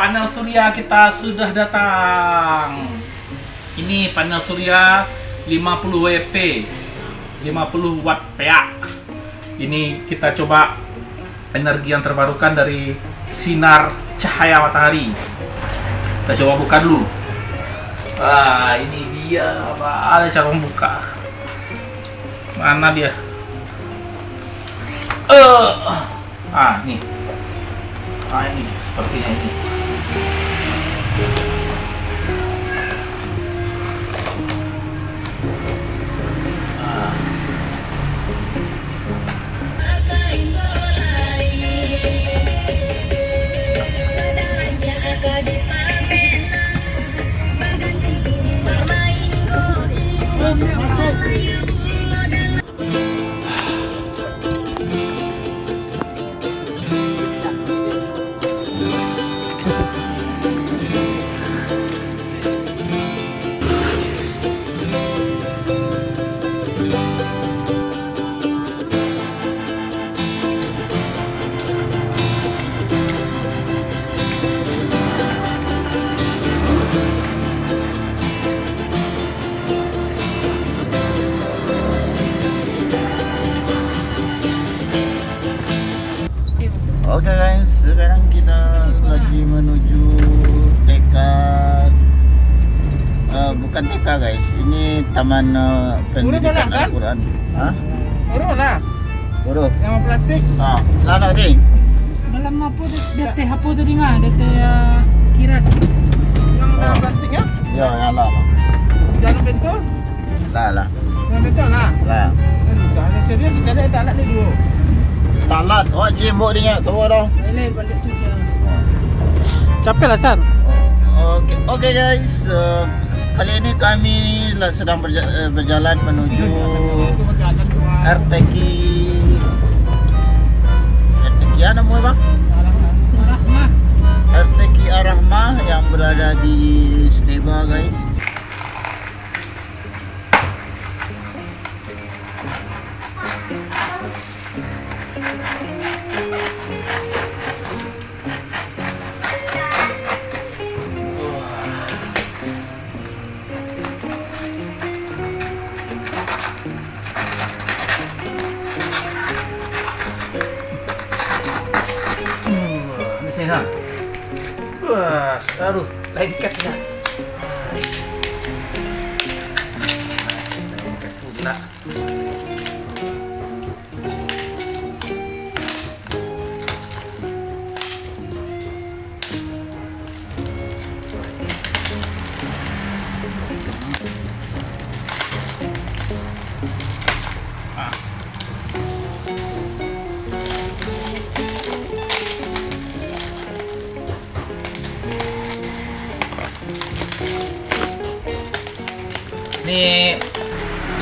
panel surya kita sudah datang. Ini panel surya 50 WP, 50 watt PA. Ini kita coba energi yang terbarukan dari sinar cahaya matahari. Kita coba buka dulu. Ini dia. Ada cara membuka. Mana dia? Nih. Ini sepertinya ini. Oke guys, sekarang kita lagi menuju TK. Bukan TK guys, ini Taman Pendidikan Al-Quran. Hah? Urut lah. Urut. Yang plastik. Lana ding. Dalam apa DT apa tadi ngah? DT kirat. Yang plastik ya? Ya, yang lah. Jangan betul. Lah. Jangan betul lah. Lah. Jangan serius, jadi tak nak ni dulu. Talat, cimbuk dia tahu dah. Boleh balik tu je. Capek lah San. Oke guys, kali ini kami sedang berjalan menuju RTQ. RTQ apa namanya bang? Rahmah. RTQ Ar-Rahmah yang berada di Steba guys. Wah, aduh, lengket ya. Lengket pula.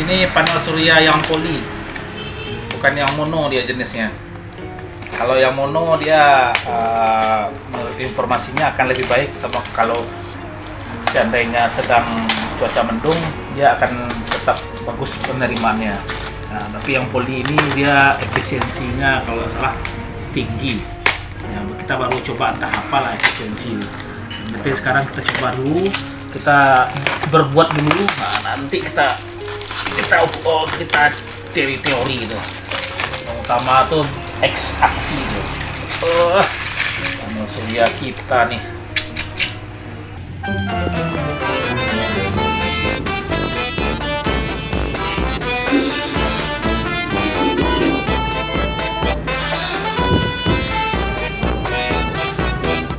Ini panel surya yang poli, bukan yang mono dia jenisnya. Kalau yang mono dia informasinya akan lebih baik, sama kalau seandainya sedang cuaca mendung dia akan tetap bagus penerimaannya. Nah, tapi yang poli ini dia efisiensinya kalau nggak salah tinggi. Ya, kita baru coba entah apalah efisiensi. Nanti sekarang kita coba dulu, kita berbuat dulu. Nah, nanti kita teori gitu. Yang utama tuh X aksi gitu. Panel surya kita nih.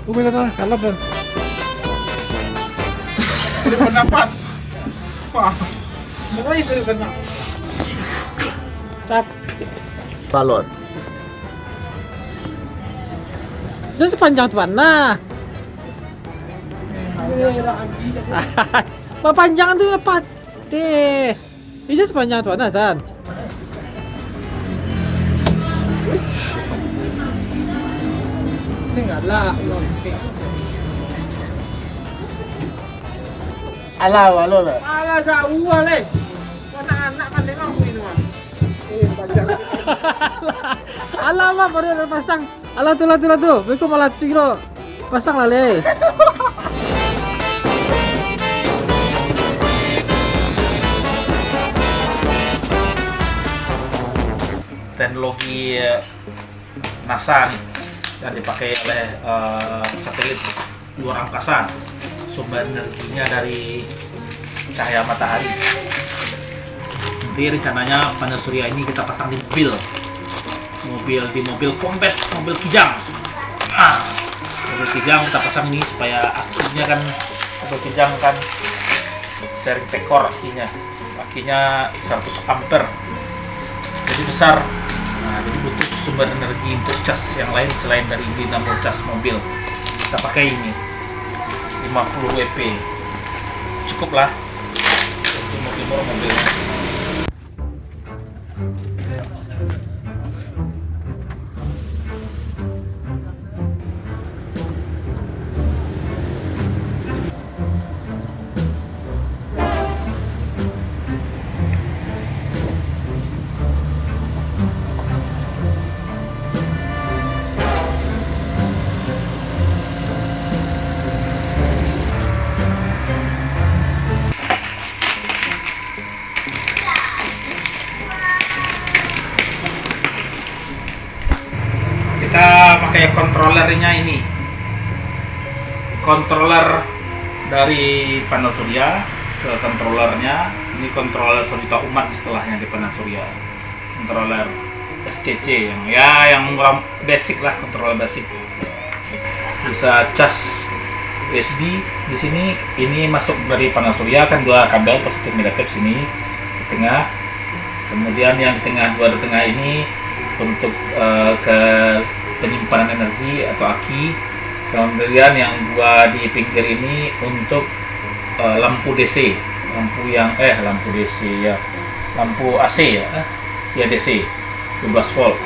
Gue kata kalap dan. Sudah bernapas. Wah. Pokoknya sudah bernapas. Cap. Balon. Itu sepanjang tu mana? Panjang tu dapat. Itu sepanjang tu mana San? Tinggallah. Alah, balon lah. Alah jauh lah. Anak-anak kan tengok aku ini mah. Panjang. Alamak baru ada pasang. Alah tu. Beku malah tu kilo. Pasang lah Le. Teknologi NASA nih yang dipakai oleh satelit luar angkasa, sumber energinya dari cahaya matahari. Nanti rencananya panel surya ini kita pasang di mobil combat, mobil kijang. Mobil kijang kita pasang ini supaya akinya kan, mobil kijang kan sharing tekor akinya 100 ampere, jadi besar. Nah, jadi butuh sumber energi untuk cas yang lain selain dari dinamo cas mobil. Kita pakai ini 50 WP, cukup lah untuk mobil. Kita pakai kontrolernya ini, controller dari panel surya ke kontrolernya. Ini kontroler Sonita Umat istilahnya di panel surya, kontroler SCC yang basic lah, kontroler basic. Bisa cas USB di sini. Ini masuk dari panel surya kan, dua kabel positif negatif sini di tengah. Kemudian yang di tengah, dua di tengah ini untuk ke penyimpanan energi atau aki. Kemudian yang dua di pinggir ini untuk lampu DC, lampu DC ya, lampu AC ya DC 12 volt.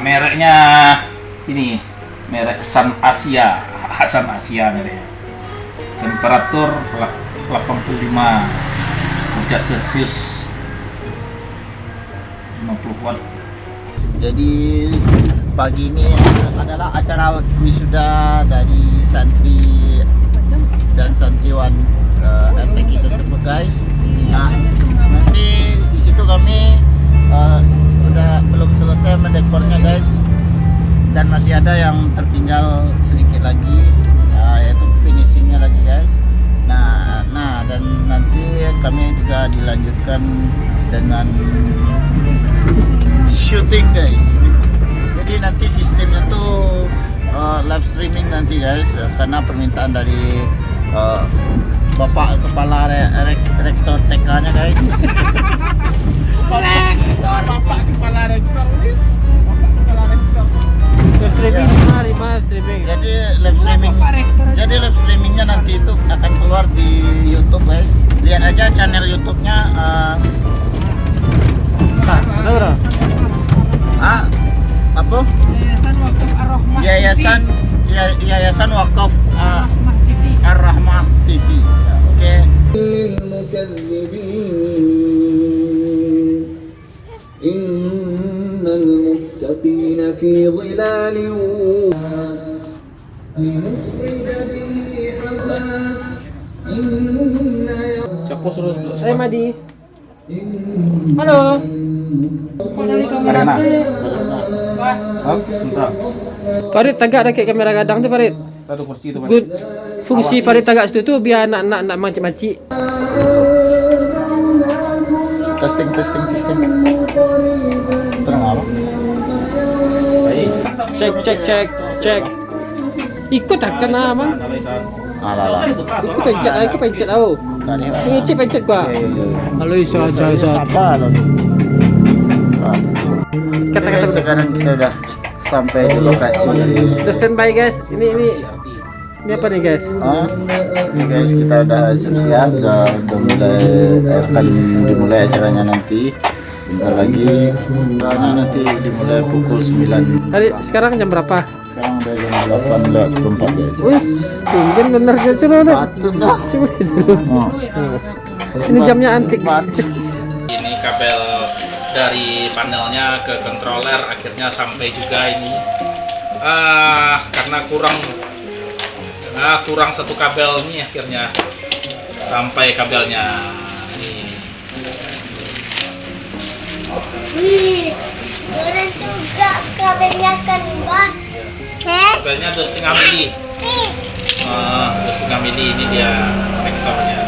Mereknya ini merek Sun Asia mereknya. Temperatur 85 derajat Celcius, 50 watt. Jadi pagi ini adalah acara wisuda dari santri dan santriwan RTK tersebut guys. Nah, nanti di situ kami udah belum selesai mendekornya guys, dan masih ada yang tertinggal sedikit lagi, yaitu finishingnya lagi guys. Nah dan nanti kami juga dilanjutkan dengan shooting guys. Jadi nanti sistemnya tuh live streaming nanti guys, karena permintaan dari Bapak Kepala Rektor TK-nya guys. Bapak Kepala Rektor. Streaming. Jadi live streamingnya nanti itu akan keluar di YouTube guys. Lihat aja channel YouTube-nya. Apa? Yayasan Wakaf Ar-Rahmah TV. Oke. Innal muttaqina fi dhilalin Saya Madi. Halo. Kok dari kamera Karena. tuh? Farid tagak dekat kamera gadang tu Farid. Satu kursi itu. Good. Fungsi Farid tagak situ tu biar anak-anak nak macik-macik. Testing. Terang apa? Cek. Ikut takkan lah bang. Alah. Ikut pencet tau. Ni pencet gua. Halo Isa. Apa lo? Kata-kata sekarang kita udah sampai di lokasi. Sudah standby guys. Ini apa nih guys? Ini guys, kita udah siap-siap, akan dimulai acaranya nanti. Bentar lagi nanti dimulai pukul 9. Hari sekarang jam berapa? Sekarang udah jam 8:14 guys. Wis, tinggal bener aja loh. Patut dah. Coba dulu. Ini jamnya antik. Ini kabel dari panelnya ke controller akhirnya sampai juga ini Karena kurang satu kabel nih akhirnya sampai kabelnya nih. Wih, keren juga kabelnya kan bang. Kabelnya 2,5 mili. 2,5 mili ini dia konektornya.